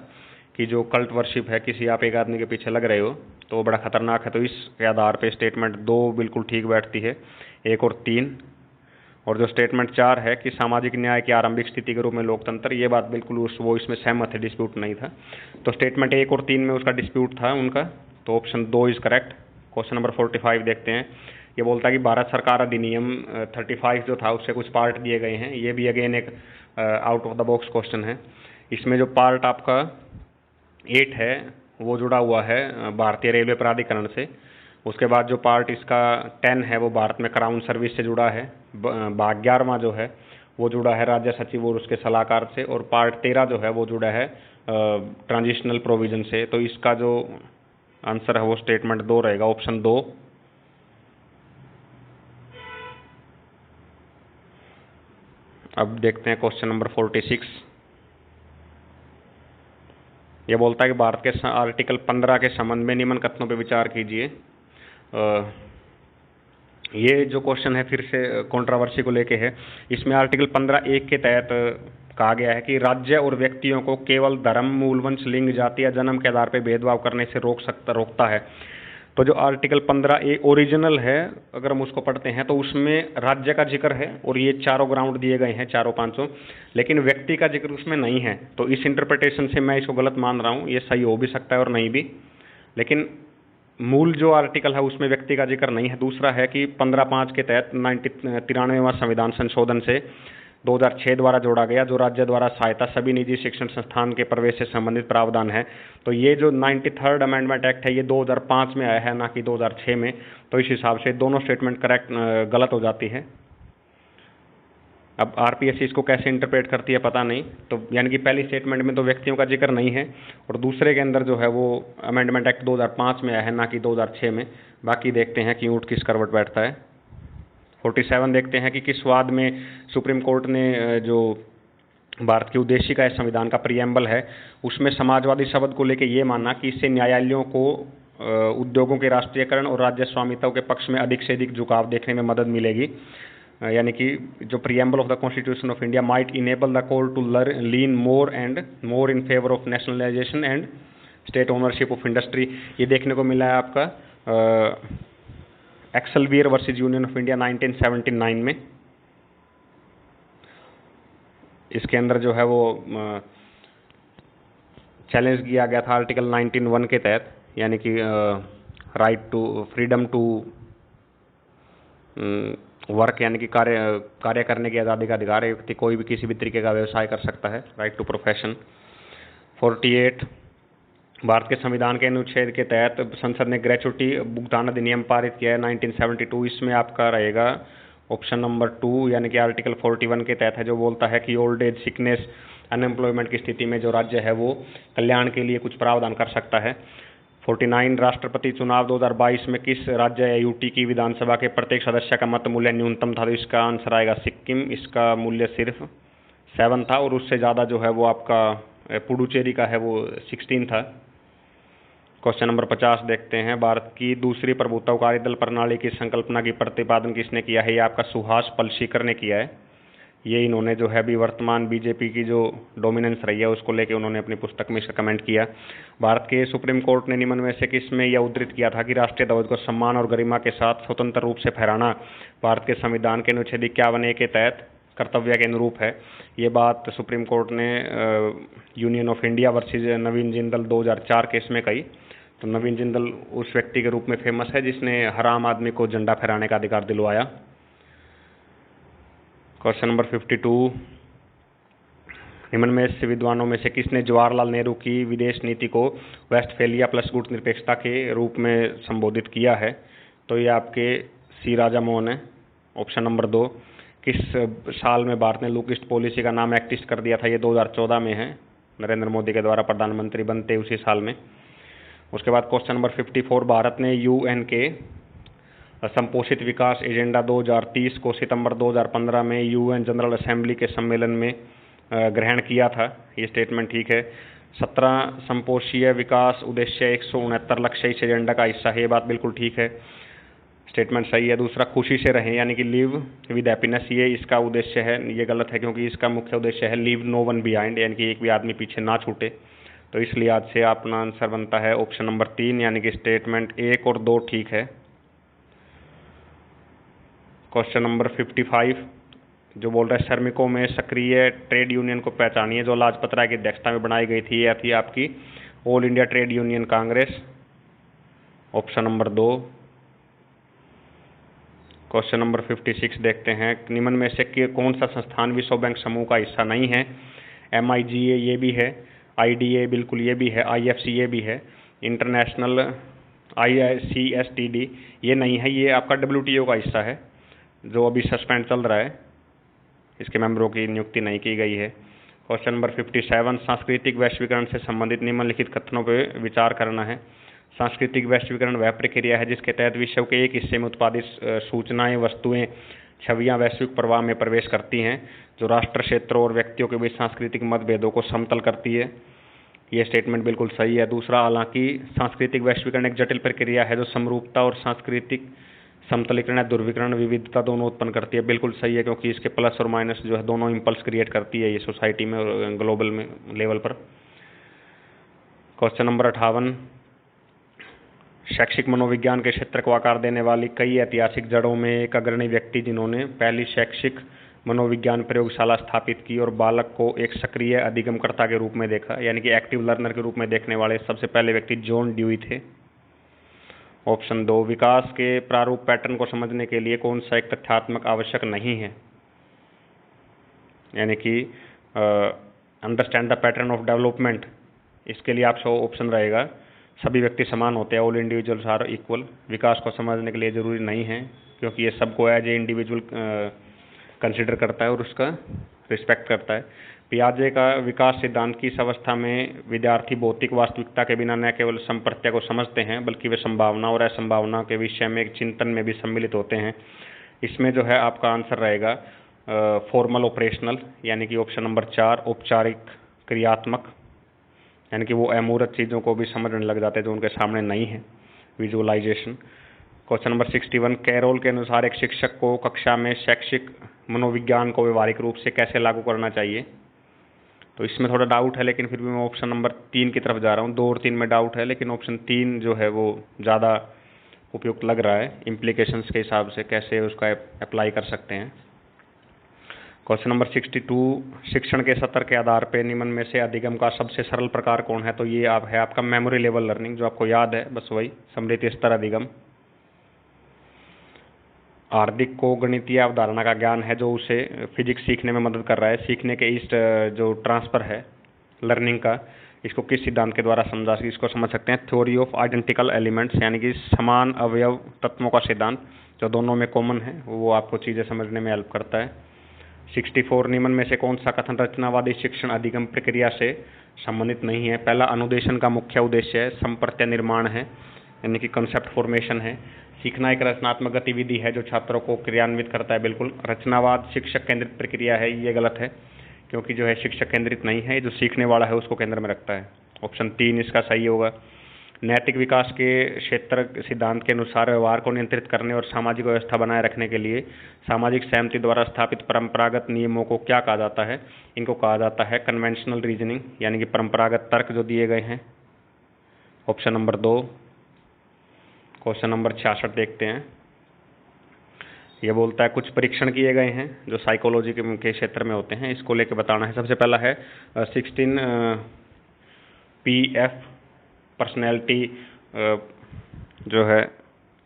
कि जो कल्ट वर्शिप है, किसी आप एक आदमी के पीछे लग रहे हो तो वो बड़ा खतरनाक है। तो इसके आधार पे स्टेटमेंट 2 बिल्कुल ठीक बैठती है, 1 और 3। और जो स्टेटमेंट 4 है कि सामाजिक न्याय की आरंभिक स्थिति के रूप में लोकतंत्र, ये बात बिल्कुल वो इसमें सहमत है, डिस्प्यूट नहीं था। तो स्टेटमेंट 1 और 3 में उसका डिस्प्यूट था उनका, तो option 2 is correct. Question number 45 देखते हैं। ये बोलता है कि भारत सरकार अधिनियम 35 जो था उससे कुछ पार्ट दिए गए हैं। ये भी अगेन एक out of the box question है। इसमें जो पार्ट आपका 8 है वो जुड़ा हुआ है भारतीय रेलवे प्राधिकरण से। उसके बाद जो पार्ट इसका 10 है वो भारत में क्राउन सर्विस से जुड़ा है। भाग 11वां जो है वो जुड़ा है राज्य सचिव और उसके सलाहकार से। और पार्ट 13 जो है वो जुड़ा है ट्रांजिशनल प्रोविजन से। तो इसका जो आंसर है वो स्टेटमेंट 2 रहेगा, ऑप्शन 2। अब देखते हैं क्वेश्चन नंबर 46। यह बोलता है कि भारत के आर्टिकल 15 के संबंध में निम्न कथनों पर विचार कीजिए। ये जो क्वेश्चन है फिर से कंट्रोवर्सी को लेके है। इसमें आर्टिकल 15(1) के तहत कहा गया है कि राज्य और व्यक्तियों को केवल धर्म, मूलवंश, लिंग, जाति या जन्म के आधार पर भेदभाव करने से रोकता है। तो जो आर्टिकल 15(a) ओरिजिनल है, अगर हम उसको पढ़ते हैं तो उसमें राज्य का जिक्र है और ये चारों ग्राउंड दिए गए हैं, चारों पांचों, लेकिन व्यक्ति का जिक्र उसमें नहीं है। तो इस इंटरप्रिटेशन से मैं इसको गलत मान रहा हूँ। ये सही हो भी सकता है और नहीं भी, लेकिन मूल जो आर्टिकल है उसमें व्यक्ति का जिक्र नहीं है। दूसरा है कि 15(5) के तहत 93वां संविधान संशोधन से 2006 द्वारा जोड़ा गया जो राज्य द्वारा सहायता सभी निजी शिक्षण संस्थान के प्रवेश से संबंधित प्रावधान है। तो ये जो 93rd अमेंडमेंट एक्ट है ये 2005 में आया है, ना कि 2006 में। तो इस हिसाब से दोनों स्टेटमेंट करेक्ट गलत हो जाती है। अब आरपीएससी इसको कैसे इंटरप्रेट करती है पता नहीं। तो यानी कि पहली स्टेटमेंट में तो व्यक्तियों का जिक्र नहीं है और दूसरे के अंदर जो है वो अमेंडमेंट एक्ट 2005 में आया है, ना कि 2006 में। बाकी देखते हैं कि ऊँट किस करवट बैठता है। 47 देखते हैं कि किस वाद में सुप्रीम कोर्ट ने जो भारत की उद्देशिका है संविधान का प्रीएम्बल है उसमें समाजवादी शब्द को लेकर ये माना कि इससे न्यायालयों को उद्योगों के राष्ट्रीयकरण और राज्य स्वामित्व के पक्ष में अधिक से अधिक झुकाव देखने में मदद मिलेगी। यानी कि जो preamble of the constitution of India might enable the court to lean more in favour of nationalisation and state ownership of industry. ये देखने को मिला है आपका Excel Wear versus union of India 1979 में। इसके अंदर जो है वो चैलेंज किया गया था आर्टिकल 19(1) के तहत, यानी कि right to freedom to work, यानी कि कार्य करने की आज़ादी का अधिकार है। व्यक्ति कोई भी किसी भी तरीके का व्यवसाय कर सकता है, राइट टू प्रोफेशन। 48 भारत के संविधान के अनुच्छेद के तहत संसद ने ग्रेचुटी भुगतान अधिनियम पारित किया है 1972। इसमें आपका रहेगा ऑप्शन नंबर 2, यानी कि आर्टिकल 41 के तहत है, जो बोलता है कि ओल्ड एज, सिकनेस, अनएम्प्लॉयमेंट की स्थिति में जो राज्य है वो कल्याण के लिए कुछ प्रावधान कर सकता है। 49 राष्ट्रपति चुनाव 2022 में किस राज्य या यूटी की विधानसभा के प्रत्येक सदस्य का मत मूल्य न्यूनतम था? तो इसका आंसर आएगा सिक्किम। इसका मूल्य सिर्फ 7 था और उससे ज़्यादा जो है वो आपका पुडुचेरी का है, वो 16 था। क्वेश्चन नंबर 50 देखते हैं। भारत की दूसरी प्रभुत्वकारी दल प्रणाली की संकल्पना की प्रतिपादन किसने किया है? ये आपका सुहास पलशीकर ने किया है। ये इन्होंने जो है अभी वर्तमान बीजेपी की जो डोमिनेंस रही है उसको लेके उन्होंने अपनी पुस्तक में इसका कमेंट किया। भारत के सुप्रीम कोर्ट ने निम्न में से किसमें यह उद्धृत किया था कि राष्ट्रीय ध्वज को सम्मान और गरिमा के साथ स्वतंत्र रूप से फहराना भारत के संविधान के अनुच्छेद 51A के तहत कर्तव्य के अनुरूप है? ये बात सुप्रीम कोर्ट ने union of India versus Naveen Jindal 2004 case में कही। तो नवीन जिंदल उस व्यक्ति के रूप में फेमस है जिसने हर आम आदमी को झंडा फहराने का अधिकार दिलवाया। क्वेश्चन नंबर 52, निम्न में से विद्वानों में से किसने जवाहरलाल नेहरू की विदेश नीति को वेस्टफेलिया प्लस गुट निरपेक्षता के रूप में संबोधित किया है? तो ये आपके सी राजा मोहन है। ऑप्शन नंबर 2, किस साल में भारत ने लुक ईस्ट पॉलिसी का नाम एक्ट ईस्ट कर दिया था? ये 2014 में है, नरेंद्र मोदी के द्वारा प्रधानमंत्री बनते उसी साल में। उसके बाद क्वेश्चन नंबर 54, भारत ने यूएन के संपोषित विकास एजेंडा 2030 को सितंबर 2015 में यूएन जनरल असेंबली के सम्मेलन में ग्रहण किया था। ये स्टेटमेंट ठीक है। 17 संपोषीय विकास उद्देश्य 169 लक्ष्य इस एजेंडा का हिस्सा है। ये बात बिल्कुल ठीक है, स्टेटमेंट सही है। दूसरा, खुशी से रहें यानी कि लिव विद हैप्पीनेस, ये इसका उद्देश्य है। ये गलत है क्योंकि इसका मुख्य उद्देश्य है लीव नो वन बिहाइंड, यानी कि एक भी आदमी पीछे ना छूटे। तो इसलिए आज से अपना आंसर बनता है ऑप्शन नंबर 3, यानी कि स्टेटमेंट 1 और 2 ठीक है। क्वेश्चन नंबर 55 जो बोल रहा है श्रमिकों में सक्रिय ट्रेड यूनियन को पहचानिए जो लाजपत राय की अध्यक्षता में बनाई गई थी। यह थी आपकी all India trade union Congress. Option number 2। Question number 56 देखते हैं। निम्न में से कौन सा संस्थान विश्व बैंक समूह का हिस्सा नहीं है? MIGA ये भी है, IDA बिल्कुल ये भी है, IFC ये भी है, इंटरनेशनल ICSTD ये नहीं है। ये आपका WTO का हिस्सा है जो अभी सस्पेंड चल रहा है, इसके मेंबरों की नियुक्ति नहीं की गई है। क्वेश्चन नंबर 57, सांस्कृतिक वैश्वीकरण से संबंधित निम्नलिखित कथनों पर विचार करना है। सांस्कृतिक वैश्वीकरण वह प्रक्रिया है जिसके तहत विश्व के एक हिस्से में उत्पादित सूचनाएं, वस्तुएं, छवियां वैश्विक प्रवाह में प्रवेश करती हैं जो राष्ट्र, क्षेत्रों और व्यक्तियों के बीच सांस्कृतिक मतभेदों को समतल करती है। ये स्टेटमेंट बिल्कुल सही है। दूसरा, हालांकि सांस्कृतिक वैश्वीकरण एक जटिल प्रक्रिया है जो समरूपता और सांस्कृतिक समतलीकरण या ध्रुवीकरण विविधता दोनों उत्पन्न करती है। बिल्कुल सही है क्योंकि इसके प्लस और माइनस जो है दोनों इम्पल्स क्रिएट करती है ये सोसाइटी में और ग्लोबल में लेवल पर। क्वेश्चन नंबर 58, शैक्षिक मनोविज्ञान के क्षेत्र को आकार देने वाली कई ऐतिहासिक जड़ों में एक अग्रणी व्यक्ति जिन्होंने पहली शैक्षिक मनोविज्ञान प्रयोगशाला स्थापित की और बालक को एक सक्रिय अधिगमकर्ता के रूप में देखा, यानी कि एक्टिव लर्नर के रूप में देखने वाले सबसे पहले व्यक्ति जॉन ड्यूई थे। ऑप्शन 2, विकास के प्रारूप पैटर्न को समझने के लिए कौन सा एक तथ्यात्मक आवश्यक नहीं है? यानी कि understand the pattern of development, इसके लिए आपका ऑप्शन रहेगा सभी व्यक्ति समान होते हैं, ऑल इंडिविजुअल्स आर इक्वल। विकास को समझने के लिए ज़रूरी नहीं है क्योंकि ये सबको एज ए इंडिविजुअल कंसिडर करता है और उसका रिस्पेक्ट करता है। पियाजे का विकास सिद्धांत की इस अवस्था में विद्यार्थी भौतिक वास्तविकता के बिना न केवल संप्रत्य को समझते हैं बल्कि वे संभावना और असंभावना के विषय में एक चिंतन में भी सम्मिलित होते हैं। इसमें जो है आपका आंसर रहेगा फॉर्मल ऑपरेशनल, यानी कि ऑप्शन नंबर 4, औपचारिक क्रियात्मक, यानी कि वो अमूर्त चीज़ों को भी समझने लग जाते हैं जो उनके सामने नहीं है, विजुअलाइजेशन। क्वेश्चन नंबर 61, कैरोल के अनुसार एक शिक्षक को कक्षा में शैक्षिक मनोविज्ञान को व्यवहारिक रूप से कैसे लागू करना चाहिए? तो इसमें थोड़ा डाउट है लेकिन फिर भी मैं ऑप्शन नंबर 3 की तरफ जा रहा हूँ। 2 और 3 में डाउट है लेकिन ऑप्शन 3 जो है वो ज़्यादा उपयुक्त लग रहा है इम्प्लीकेशंस के हिसाब से, कैसे उसका अप्लाई कर सकते हैं। क्वेश्चन नंबर 62, शिक्षण के स्तर के आधार पर निम्न में से अधिगम का सबसे सरल प्रकार कौन है? तो ये है आपका मेमोरी लेवल लर्निंग, जो आपको याद है बस वही स्मृति स्तर अधिगम। हार्दिक को गणितीय अवधारणा का ज्ञान है जो उसे फिजिक्स सीखने में मदद कर रहा है। सीखने के इस जो ट्रांसफ़र है लर्निंग का, इसको किस सिद्धांत के द्वारा समझा, इसको समझ सकते हैं थ्योरी ऑफ आइडेंटिकल एलिमेंट्स, यानी कि समान अवयव तत्वों का सिद्धांत जो दोनों में कॉमन है, वो आपको चीज़ें समझने में हेल्प करता है। 64, निम्न में से कौन सा कथन रचनावादी शिक्षण अधिगम प्रक्रिया से संबंधित नहीं है। पहला अनुदेशन का मुख्य उद्देश्य है, संप्रत्य निर्माण है यानी कि कंसेप्ट फॉर्मेशन है। सीखना एक रचनात्मक गतिविधि है जो छात्रों को क्रियान्वित करता है। बिल्कुल। रचनावाद शिक्षक केंद्रित प्रक्रिया है, ये गलत है क्योंकि जो है शिक्षक केंद्रित नहीं है, जो सीखने वाला है उसको केंद्र में रखता है। ऑप्शन 3 इसका सही होगा। नैतिक विकास के क्षेत्र सिद्धांत के अनुसार व्यवहार को नियंत्रित करने और सामाजिक व्यवस्था बनाए रखने के लिए सामाजिक सहमति द्वारा स्थापित परंपरागत नियमों को क्या कहा जाता है? इनको कहा जाता है कन्वेंशनल रीजनिंग यानी कि परंपरागत तर्क जो दिए गए हैं। Option number 2। क्वेश्चन नंबर 66 देखते हैं। ये बोलता है कुछ परीक्षण किए गए हैं जो साइकोलॉजी के क्षेत्र में होते हैं, इसको लेके बताना है। सबसे पहला है 16 PF पर्सनैलिटी जो है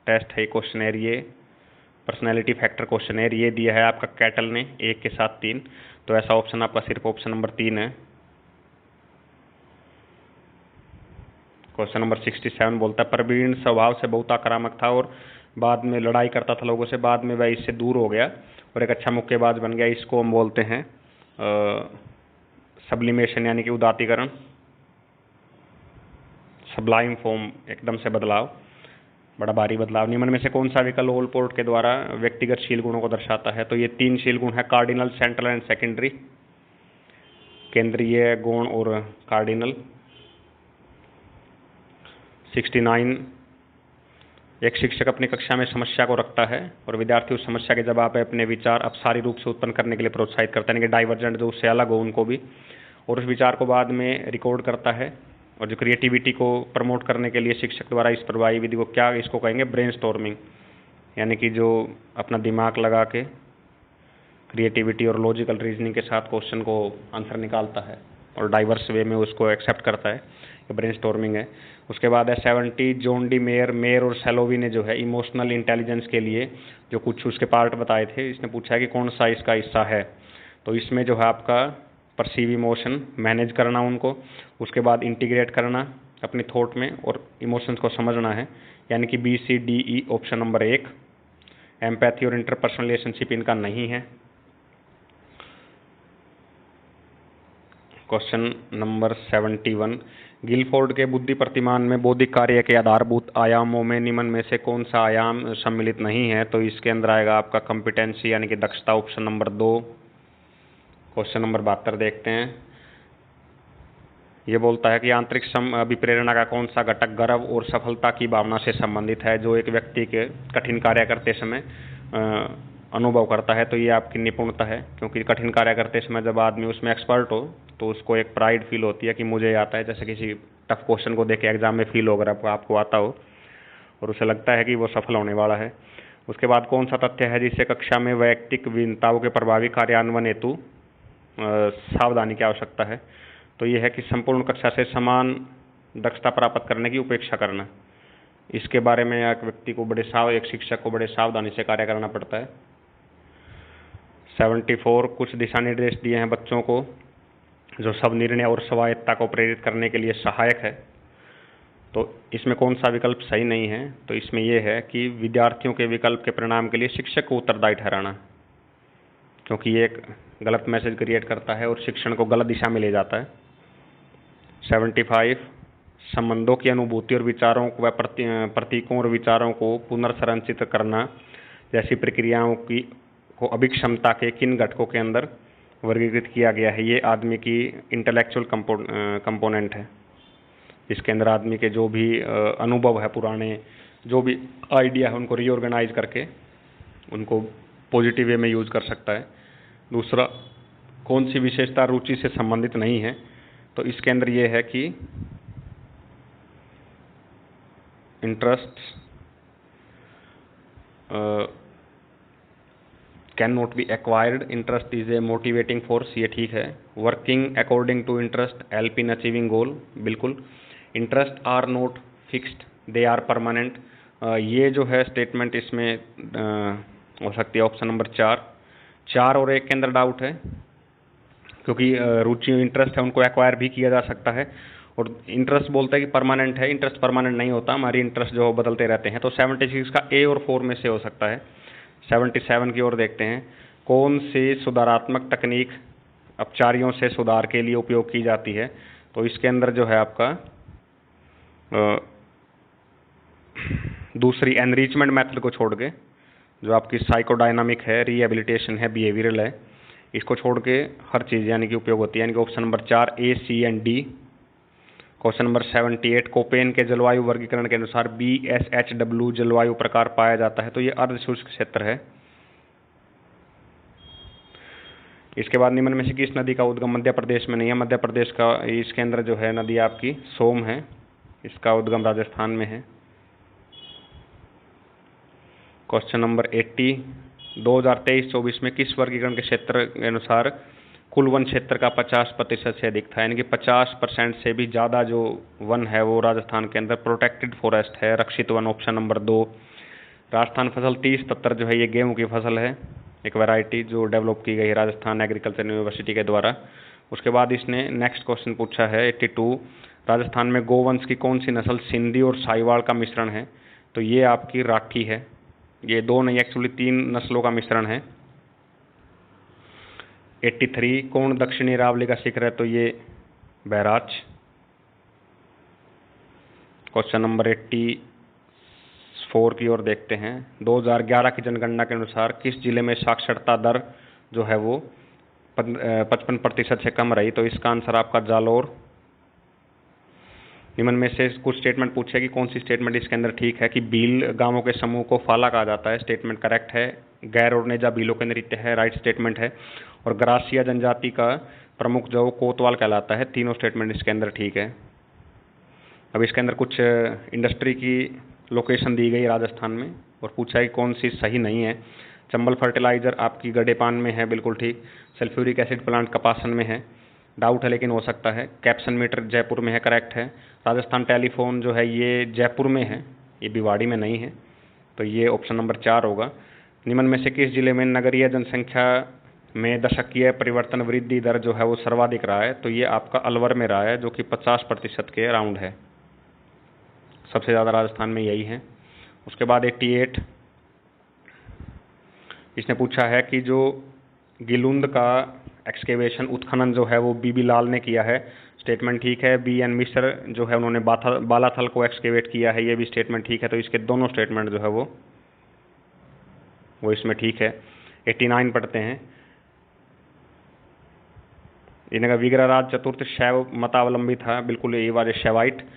टेस्ट है, क्वेश्चनर ये पर्सनैलिटी फैक्टर क्वेश्चनर ये दिया है आपका कैटल ने 1 के साथ 3, तो ऐसा ऑप्शन आपका सिर्फ ऑप्शन नंबर 3 है। क्वेश्चन नंबर 67 बोलता है प्रवीण स्वभाव से बहुत आक्रामक था और बाद में लड़ाई करता था लोगों से, बाद में वह इससे दूर हो गया और एक अच्छा मुक्केबाज बन गया। इसको हम बोलते हैं सब्लिमेशन यानी कि उदात्तीकरण, सबलाइम फॉर्म, एकदम से बदलाव, बड़ा भारी बदलाव। निम्न में से कौन सा विकल्प ओलपोर्ट के द्वारा व्यक्तिगत शील गुणों को दर्शाता है? तो ये 3 शील गुण है, कार्डिनल, सेंट्रल एंड सेकेंडरी, केंद्रीय गुण और कार्डिनल। 69 एक शिक्षक अपनी कक्षा में समस्या को रखता है और विद्यार्थी उस समस्या के जवाब पे अपने विचार अपसारी रूप से उत्पन्न करने के लिए प्रोत्साहित करता है, यानी कि डाइवर्जेंट जो उससे अलग हो उनको भी, और उस विचार को बाद में रिकॉर्ड करता है। और जो क्रिएटिविटी को प्रमोट करने के लिए शिक्षक द्वारा इस प्रभावी विधि को क्या इसको कहेंगे? ब्रेनस्टॉर्मिंग, यानी कि जो अपना दिमाग लगा के क्रिएटिविटी और लॉजिकल रीजनिंग के साथ क्वेश्चन को आंसर निकालता है और डाइवर्स वे में उसको एक्सेप्ट करता है, ये ब्रेनस्टॉर्मिंग है। उसके बाद है 70 जॉन डी मेयर और सैलोवी ने जो है इमोशनल इंटेलिजेंस के लिए जो कुछ उसके पार्ट बताए थे, इसने पूछा है कि कौन सा इसका हिस्सा है। तो इसमें जो है आपका परसीव इमोशन, मैनेज करना उनको, उसके बाद इंटीग्रेट करना अपने थॉट में और इमोशंस को समझना है, यानी कि BCDE ऑप्शन नंबर 1। एम्पैथी और इंटरपर्सनल रिलेशनशिप इनका नहीं है। क्वेश्चन नंबर 71 गिलफोर्ड के बुद्धि प्रतिमान में बौद्धिक कार्य के आधारभूत आयामों में निम्न में से कौन सा आयाम सम्मिलित नहीं है? तो इसके अंदर आएगा आपका कॉम्पिटेंसी यानी कि दक्षता, ऑप्शन नंबर 2। क्वेश्चन नंबर 72 देखते हैं। ये बोलता है कि आंतरिक अभिप्रेरणा का कौन सा घटक गर्व और सफलता की भावना से संबंधित है जो एक व्यक्ति के कठिन कार्य करते समय अनुभव करता है? तो ये आपकी निपुणता है, क्योंकि कठिन कार्य करते समय जब आदमी उसमें एक्सपर्ट हो तो उसको एक प्राइड फील होती है कि मुझे आता है। जैसे किसी टफ क्वेश्चन को देख के एग्जाम में फील होगा आपको आता हो और उसे लगता है कि वो सफल होने वाला है। उसके बाद कौन सा तथ्य है जिससे कक्षा में वैयक्तिक भिन्नताओं के प्रभावी कार्यान्वयन हेतु सावधानी की आवश्यकता है? तो ये है कि संपूर्ण कक्षा से समान दक्षता प्राप्त करने की उपेक्षा करना। इसके बारे में एक व्यक्ति को एक शिक्षक को बड़े सावधानी से कार्य करना पड़ता है। 74 कुछ दिशा निर्देश दिए हैं बच्चों को जो सब निर्णय और स्वायत्तता को प्रेरित करने के लिए सहायक है। तो इसमें कौन सा विकल्प सही नहीं है? तो इसमें यह है कि विद्यार्थियों के विकल्प के परिणाम के लिए शिक्षक को उत्तरदायी ठहराना, क्योंकि ये एक गलत मैसेज क्रिएट करता है और शिक्षण को गलत दिशा में ले जाता है। 75 संबंधों की अनुभूति और विचारों व प्रतीकों और विचारों को पुनर्संरचित करना जैसी प्रक्रियाओं की को अभिक्षमता के किन घटकों के अंदर वर्गीकृत किया गया है? ये आदमी की इंटेलेक्चुअल कंपोनेंट है, इसके अंदर आदमी के जो भी अनुभव है, पुराने जो भी आइडिया है उनको रीऑर्गेनाइज करके उनको पॉजिटिव वे में यूज़ कर सकता है। दूसरा, कौन सी विशेषता रुचि से संबंधित नहीं है? तो इसके अंदर ये है कि interest can not be acquired, interest is a motivating force, ये ठीक है। Working according to interest help in achieving goal, बिल्कुल। Interest are not fixed, they are permanent, ये जो है स्टेटमेंट इसमें हो सकती है ऑप्शन नंबर 4 और 1 के अंदर डाउट है, क्योंकि रुचि इंटरेस्ट है उनको एक्वायर भी किया जा सकता है और इंटरेस्ट बोलता है कि परमानेंट है, इंटरेस्ट परमानेंट नहीं होता, हमारी इंटरेस्ट जो बदलते रहते हैं। तो 76 का A और 4 में से हो सकता है। 77 की ओर देखते हैं। कौन सी सुधारात्मक तकनीक अपचारियों से सुधार के लिए उपयोग की जाती है? तो इसके अंदर जो है आपका दूसरी एनरिचमेंट मेथड को छोड़ के, जो आपकी साइकोडायनामिक है, रिहेबिलिटेशन है, बिहेवियरल है, इसको छोड़ के हर चीज़ यानी कि उपयोग होती है। यानी कि option number 4 A, C and D। Question number 78 Koppen के जलवायु वर्गीकरण के अनुसार BSHW जलवायु प्रकार पाया जाता है, तो ये अर्ध शुष्क क्षेत्र है। इसके बाद निम्न में से किस नदी का उद्गम मध्य प्रदेश में नहीं है? मध्य प्रदेश का इसके अंदर जो है नदी आपकी सोम है, इसका उद्गम राजस्थान में है। क्वेश्चन नंबर 80 2023-24 में किस वर्गीकरण के क्षेत्र के अनुसार कुल वन क्षेत्र का 50% से अधिक था? यानी कि 50% से भी ज़्यादा जो वन है वो राजस्थान के अंदर प्रोटेक्टेड फॉरेस्ट है, रक्षित वन, ऑप्शन नंबर 2। राजस्थान फसल 3070 जो है ये गेहूं की फसल है, एक वैरायटी जो डेवलप की गई है राजस्थान एग्रीकल्चर यूनिवर्सिटी के द्वारा। उसके बाद इसने नेक्स्ट क्वेश्चन पूछा है 82 राजस्थान में गोवंश की कौन सी नस्ल सिंधी और साहिवाल का मिश्रण है? तो ये आपकी राठी है। ये दो नहीं, एक्चुअली 3 नस्लों का मिश्रण है। 83 कौन दक्षिणी अरावली का शिखर है? तो ये बैराज। क्वेश्चन नंबर 84 की ओर देखते हैं। 2011 की जनगणना के अनुसार किस जिले में साक्षरता दर जो है वो 55% से कम रही? तो इसका आंसर आपका जालौर। निम्न में से कुछ स्टेटमेंट पूछे कि कौन सी स्टेटमेंट इसके अंदर ठीक है? कि भील गांवों के समूह को फाला कहा जाता है, स्टेटमेंट करेक्ट है। गैर और नेजा भीलों के नृत्य है, राइट स्टेटमेंट है। और ग्रासिया जनजाति का प्रमुख जो कोतवाल कहलाता है, तीनों स्टेटमेंट इसके अंदर ठीक है। अब इसके अंदर कुछ इंडस्ट्री की लोकेशन दी गई राजस्थान में और पूछा है कि कौन सी सही नहीं है। चंबल फर्टिलाइजर आपकी गडेपान में है, बिल्कुल ठीक। सल्फ्यूरिक एसिड प्लांट कपासन में है, डाउट है लेकिन हो सकता है। कैप्सन मीटर जयपुर में है, करेक्ट है। राजस्थान टेलीफोन जो है ये जयपुर में है, ये भिवाड़ी में नहीं है, तो ये ऑप्शन नंबर 4 होगा। निम्न में से किस जिले में नगरीय जनसंख्या में दशकीय परिवर्तन वृद्धि दर जो है वो सर्वाधिक रहा है? तो ये आपका अलवर में रहा है, जो कि 50% के अराउंड है, सबसे ज़्यादा राजस्थान में यही है। उसके बाद 88 इसने पूछा है कि जो गिलुंद का एक्सकेवेशन उत्खनन जो है वो बीबी लाल ने किया है, स्टेटमेंट ठीक है। BN मिश्र जो है उन्होंने बालाथल को एक्सकेवेट किया है, ये भी स्टेटमेंट ठीक है। तो इसके दोनों स्टेटमेंट जो है वो इसमें ठीक है। 89 पढ़ते हैं। इनका विग्रहराज चतुर्थ शैव मतावलंबी था, बिल्कुल ये वाले शैवाइट।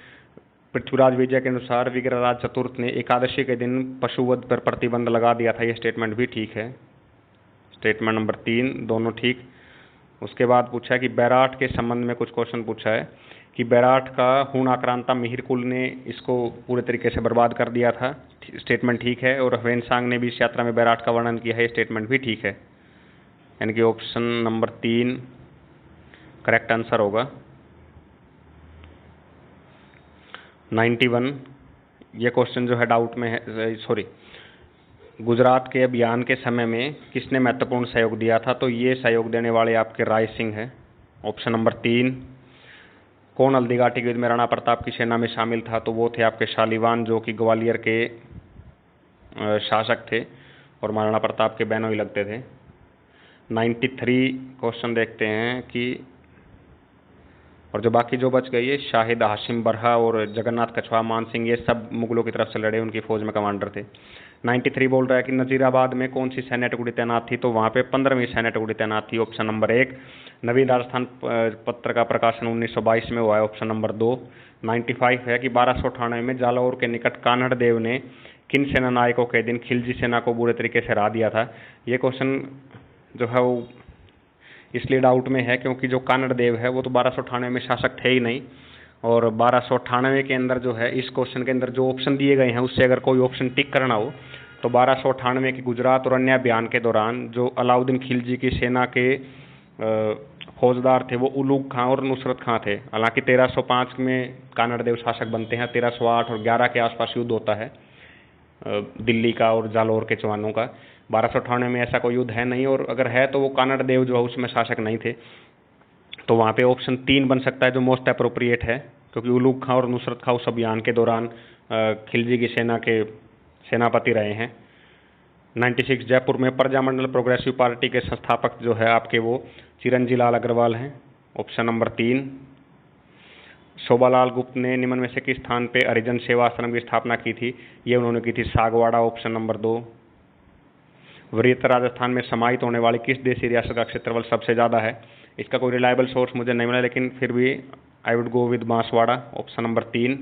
पृथ्वीराज विजय के अनुसार विग्रहराज चतुर्थ ने एकादशी के दिन पशुवध पर प्रतिबंध लगा दिया था, ये स्टेटमेंट भी ठीक है। स्टेटमेंट नंबर 3 दोनों ठीक। उसके बाद पूछा है कि बैराठ के संबंध में कुछ क्वेश्चन पूछा है कि बैराठ का हूण आक्रांता मिहिर कुल ने इसको पूरे तरीके से बर्बाद कर दिया था, स्टेटमेंट ठीक है। और ह्वेनसांग ने भी इस यात्रा में बैराठ का वर्णन किया है, स्टेटमेंट भी ठीक है। यानी कि ऑप्शन नंबर 3 करेक्ट आंसर होगा। 91 ये क्वेश्चन जो है डाउट में है, सॉरी, गुजरात के अभियान के समय में किसने महत्वपूर्ण सहयोग दिया था? तो ये सहयोग देने वाले आपके राय सिंह है, ऑप्शन नंबर 3। कौन हल्दी घाटी के युद्ध में राणा प्रताप की सेना में शामिल था? तो वो थे आपके शालीवान, जो कि ग्वालियर के शासक थे और महाराणा प्रताप के बहनोई लगते थे। 93 क्वेश्चन देखते हैं कि, और जो बाकी जो बच गई है, शाहिद हाशिम बरहा और जगन्नाथ कछवा मान सिंह, ये सब मुगलों की तरफ से लड़े, उनकी फौज में कमांडर थे। 93 बोल रहा है कि नजीराबाद में कौन सी सैन्य टुकड़ी तैनात थी? तो वहाँ पे 15वीं सैन्य टुकड़ी तैनात थी, ऑप्शन नंबर 1। नवीन राजस्थान पत्र का प्रकाशन 1922 में हुआ है, ऑप्शन नंबर 2। 95 है कि 1298 में जालौर के निकट कान्हड़ देव ने किन सेना नायकों के दिन खिलजी सेना को बुरे तरीके से हरा दिया था? ये क्वेश्चन जो है वो इसलिए डाउट में है क्योंकि जो कान्हड़ देव है वो तो 1298 में शासक थे ही नहीं, और 1298 के अंदर जो है इस क्वेश्चन के अंदर जो ऑप्शन दिए गए हैं उससे अगर कोई ऑप्शन टिक करना हो तो 1298 की गुजरात और अन्य अभियान के दौरान जो अलाउद्दीन खिलजी की सेना के फौजदार थे वो उलूग खां और नुसरत खां थे। हालांकि 1305 में कान्हड़ देव शासक बनते हैं, 1308 और 11 के आसपास युद्ध होता है दिल्ली का और जालौर के जवानों का। 1298 में ऐसा कोई युद्ध है नहीं, और अगर है तो वो कान्हड़ देव जो है उसमें शासक नहीं थे। तो वहाँ पे ऑप्शन 3 बन सकता है जो मोस्ट अप्रोप्रिएट है, क्योंकि उलूग खां और नुसरत खां उस अभियान के दौरान खिलजी की सेना के सेनापति रहे हैं। 96 जयपुर में प्रजामंडल प्रोग्रेसिव पार्टी के संस्थापक जो है आपके वो चिरंजी लाल अग्रवाल हैं, ऑप्शन नंबर 3। शोभालाल गुप्त ने निम्न में से किस स्थान पे हरिजन सेवा आश्रम की स्थापना की थी? ये उन्होंने की थी सागवाड़ा, ऑप्शन नंबर 2। वृत्त राजस्थान में समाहित होने वाली किस देशी रियासत का क्षेत्रफल सबसे ज़्यादा है? इसका कोई रिलायबल सोर्स मुझे नहीं मिला, लेकिन फिर भी I would go with Banswara, option number 3।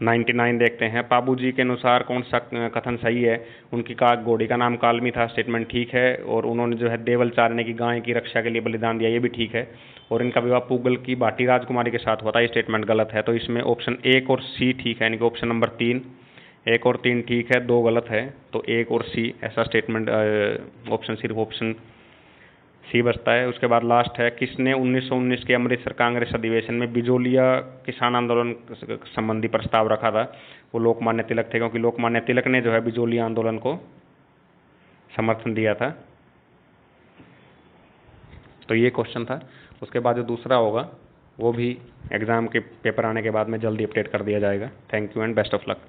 99 देखते हैं। पाबू जी के अनुसार कौन सा कथन सही है? उनकी घोड़ी का नाम कालमी था, स्टेटमेंट ठीक है। और उन्होंने जो है देवल चारने की गाय की रक्षा के लिए बलिदान दिया, ये भी ठीक है। और इनका विवाह पूगल की भाटी राजकुमारी के साथ हुआ था, ये स्टेटमेंट गलत है। तो इसमें ऑप्शन 1 और सी ठीक है, यानी कि ऑप्शन नंबर 3। 1 और 3 ठीक है, 2 गलत है। तो 1 और सी ऐसा स्टेटमेंट ऑप्शन सिर्फ ऑप्शन सी बचता है। उसके बाद लास्ट है, किसने 1919 के अमृतसर कांग्रेस अधिवेशन में बिजोलिया किसान आंदोलन संबंधी प्रस्ताव रखा था? वो लोकमान्य तिलक थे, क्योंकि लोकमान्य तिलक ने जो है बिजोलिया आंदोलन को समर्थन दिया था। तो ये क्वेश्चन था। उसके बाद जो दूसरा होगा वो भी एग्ज़ाम के पेपर आने के बाद में जल्दी अपडेट कर दिया जाएगा। Thank you and best of luck.